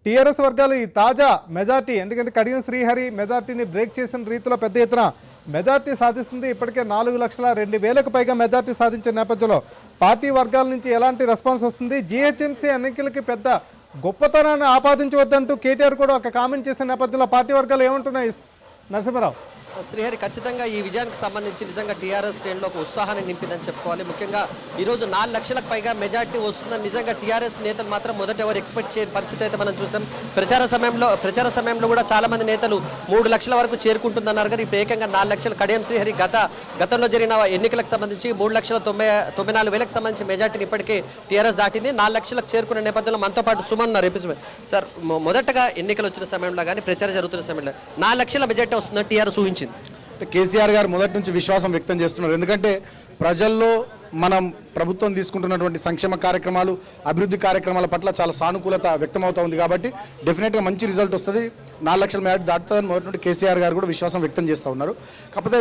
TRS వర్గాలు ఈ తాజా మెజార్టీ ఎందుకంటే కడియం శ్రీహరి మెజార్టీని బ్రేక్ చేసిన రీతిలో పెద్ద ఎత్తున మెజార్టీ సాధిస్తుంది. ఇప్పటికే 4,02,000కు పైగా మెజార్టీ సాధించిన నేపథ్యంలో పార్టీ వర్గాల నుంచి ఎలాంటి రెస్పాన్స్ వస్తుంది? జీహెచ్ఎంసీ ఎన్నికలకి పెద్ద గొప్పతనాన్ని ఆపాదించవద్దంటూ కేటీఆర్ కూడా ఒక కామెంట్ చేసిన నేపథ్యంలో పార్టీ వర్గాలు ఏమంటున్నాయి? నరసింహరావు శ్రీహరి, ఖచ్చితంగా ఈ విజయానికి సంబంధించి నిజంగా టీఆర్ఎస్ శ్రేణిలో ఒక ఉత్సాహాన్ని నింపిందని చెప్పుకోవాలి. ముఖ్యంగా ఈరోజు 4 లక్షలకు పైగా మెజార్టీ వస్తుందని నిజంగా టీఆర్ఎస్ నేతలు మాత్రం మొదట ఎవరు ఎక్స్పెక్ట్ చేయని పరిస్థితి అయితే మనం చూసాం. ప్రచార సమయంలో కూడా చాలా మంది నేతలు 3 లక్షల వరకు చేరుకుంటుందన్నారు. కానీ ఇప్పుడు ఏకంగా 4 లక్షలు కడియం శ్రీహరి గతంలో జరిగిన ఎన్నికలకు సంబంధించి 3,94,000కు సంబంధించి మెజార్టీని ఇప్పటికే టీఆర్ఎస్ దాటింది. 4 లక్షలకు చేరుకున్న నేపథ్యంలో మనతో పాటు సుమన్ ఉన్నారు. సార్, మొదటగా ఎన్నికలు వచ్చిన సమయంలో కానీ ప్రచారం జరుగుతున్న సమయంలో 4 లక్షల మెజార్టీ వస్తుందని టీఆర్ఎస్ ఊహించింది. కేసీఆర్ గారు మొదటి నుంచి విశ్వాసం వ్యక్తం చేస్తున్నారు. ఎందుకంటే ప్రజల్లో మనం ప్రభుత్వం తీసుకుంటున్నటువంటి సంక్షేమ కార్యక్రమాలు, అభివృద్ధి కార్యక్రమాల పట్ల చాలా సానుకూలత వ్యక్తమవుతూ ఉంది. కాబట్టి డెఫినెట్గా మంచి రిజల్ట్ వస్తుంది, 4 లక్షల మెజార్టీ దాటుతుందని మొదటి నుండి కేసీఆర్ గారు కూడా విశ్వాసం వ్యక్తం చేస్తూ ఉన్నారు. కాకపోతే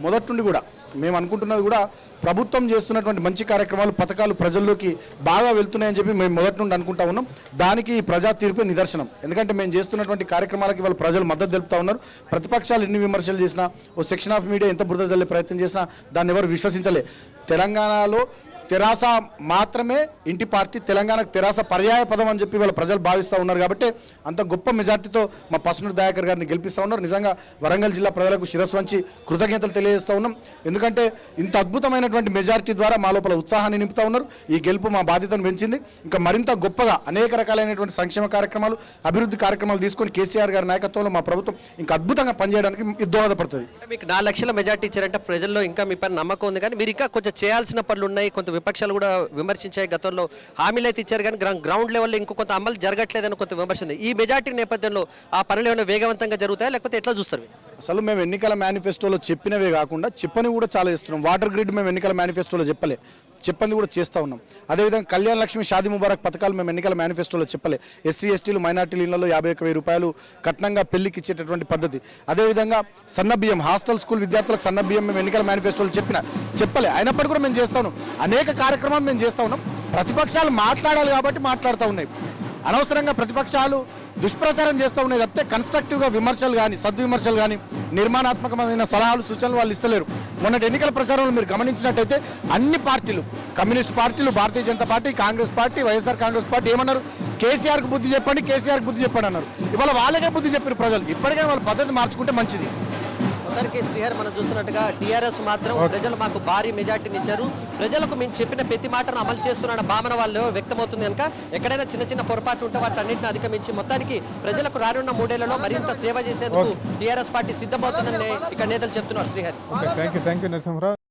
మొదటి నుండి కూడా మేము అనుకుంటున్నది కూడా ప్రభుత్వం చేస్తున్నటువంటి మంచి కార్యక్రమాలు, పథకాలు ప్రజల్లోకి బాగా వెళ్తున్నాయని చెప్పి మేము మొదటి నుండి అనుకుంటా ఉన్నాం. దానికి ప్రజా తీర్పే నిదర్శనం. ఎందుకంటే మేము చేస్తున్నటువంటి కార్యక్రమాలకి వాళ్ళు ప్రజలు మద్దతు తెలుపుతూ ఉన్నారు. ప్రతిపక్షాలు ఎన్ని విమర్శలు చేసినా, ఓ సెక్షన్ ఆఫ్ మీడియా ఎంత బురద జల్లే ప్రయత్నం చేసినా దాన్ని ఎవరు విశ్వసించలే. తెలంగాణలో తెరాస మాత్రమే ఇంటి పార్టీ, తెలంగాణకు తెరాస పర్యాయ పదం అని చెప్పి వాళ్ళ ప్రజలు భావిస్తూ ఉన్నారు. కాబట్టి అంత గొప్ప మెజార్టీతో మా పసునూరు దయాకర్ గారిని గెలిపిస్తూ ఉన్నారు. నిజంగా వరంగల్ జిల్లా ప్రజలకు శిరస్సు వంచి కృతజ్ఞతలు తెలియజేస్తూ ఉన్నాం. ఎందుకంటే ఇంత అద్భుతమైనటువంటి మెజార్టీ ద్వారా మా లోపల ఉత్సాహాన్ని నింపుతూ ఉన్నారు. ఈ గెలుపు మా బాధ్యతను పెంచింది. ఇంకా మరింత గొప్పగా అనేక రకాలైనటువంటి సంక్షేమ కార్యక్రమాలు, అభివృద్ధి కార్యక్రమాలు తీసుకొని కేసీఆర్ గారి నాయకత్వంలో మా ప్రభుత్వం ఇంకా అద్భుతంగా పనిచేయడానికి దోహదపడుతుంది. మీకు 4 లక్షల మెజార్టీ ఇచ్చారంటే ప్రజల్లో ఇంకా మీ పైన నమ్మకం ఉంది. కానీ మీరు ఇంకా కొంచెం చేయాల్సిన పనులు ఉన్నాయి. కొంత విపక్షాలు కూడా విమర్శించాయి. గతంలో హామీలు అయితే ఇచ్చారు కానీ గ్రౌండ్ లెవెల్లో ఇంకో కొంత అమలు జరగట్లేదని కొంత విమర్శ ఉంది. ఈ మెజార్టీ నేపథ్యంలో ఆ పనులు ఏమైనా వేగవంతంగా జరుగుతాయా, లేకపోతే ఎట్లా చూస్తారు? అసలు మేము ఎన్నికల మేనిఫెస్టోలో చెప్పినవే కాకుండా చెప్పని కూడా చాలా చేస్తున్నాం. వాటర్ గ్రిడ్ మేము ఎన్నికల మేనిఫెస్టోలో చెప్పంది కూడా చేస్తూ ఉన్నాం. అదేవిధంగా కళ్యాణ లక్ష్మి, షాదీ ముబారక్ పథకాలు మేము ఎన్నికల మేనిఫెస్టోలో చెప్పలే. ఎస్సీ ఎస్టీలు, మైనార్టీల ఇళ్లలో 51,000 రూపాయలు కట్నంగా పెళ్లికి ఇచ్చేటటువంటి పద్ధతి. అదేవిధంగా సన్నబియ్యం, హాస్టల్ స్కూల్ విద్యార్థులకు సన్నబియ్యం మేము ఎన్నికల మేనిఫెస్టోలో చెప్పలే. అయినప్పటికీ కూడా మేము చేస్తా ఉన్నాం. అనేక కార్యక్రమాలు మేము చేస్తూ ఉన్నాం. ప్రతిపక్షాలు మాట్లాడాలి కాబట్టి మాట్లాడుతూ ఉన్నాయి. అనవసరంగా ప్రతిపక్షాలు దుష్ప్రచారం చేస్తూ ఉన్నాయి తప్పితే కన్స్ట్రక్టివ్గా విమర్శలు కానీ, సద్విమర్శలు కానీ, నిర్మాణాత్మకమైన సలహాలు, సూచనలు వాళ్ళు ఇస్తలేరు. మొన్నటి ఎన్నికల ప్రచారంలో మీరు గమనించినట్టయితే అన్ని పార్టీలు, కమ్యూనిస్ట్ పార్టీలు, Bharatiya Janata party, Congress party, YSR Congress party ఏమన్నారు? కేసీఆర్కి బుద్ధి చెప్పండి, కేసీఆర్కి బుద్ధి చెప్పండి అన్నారు. ఇవాళ వాళ్ళకే బుద్ధి చెప్పారు ప్రజలు. ఇప్పటికైనా వాళ్ళ పద్ధతి మార్చుకుంటే మంచిది. మొత్తానికి శ్రీహరి, మనం చూస్తున్నట్టుగా టీఆర్ఎస్ మాత్రం ప్రజలు మాకు భారీ మెజార్టీని ఇచ్చారు, ప్రజలకు మేము చెప్పిన ప్రతి మాటను అమలు చేస్తున్న భావన వాళ్ళు వ్యక్తమవుతుంది. కనుక ఎక్కడైనా చిన్న పొరపాట్లు ఉంటే వాటిన్నింటిని అధిగమించి మొత్తానికి ప్రజలకు రానున్న 3 ఏళ్లలో మరింత సేవ చేసేందుకు టీఆర్ఎస్ పార్టీ సిద్ధమవుతుందని ఇక్కడ నేతలు చెప్తున్నారు. Srihari, thank you Narasimharao.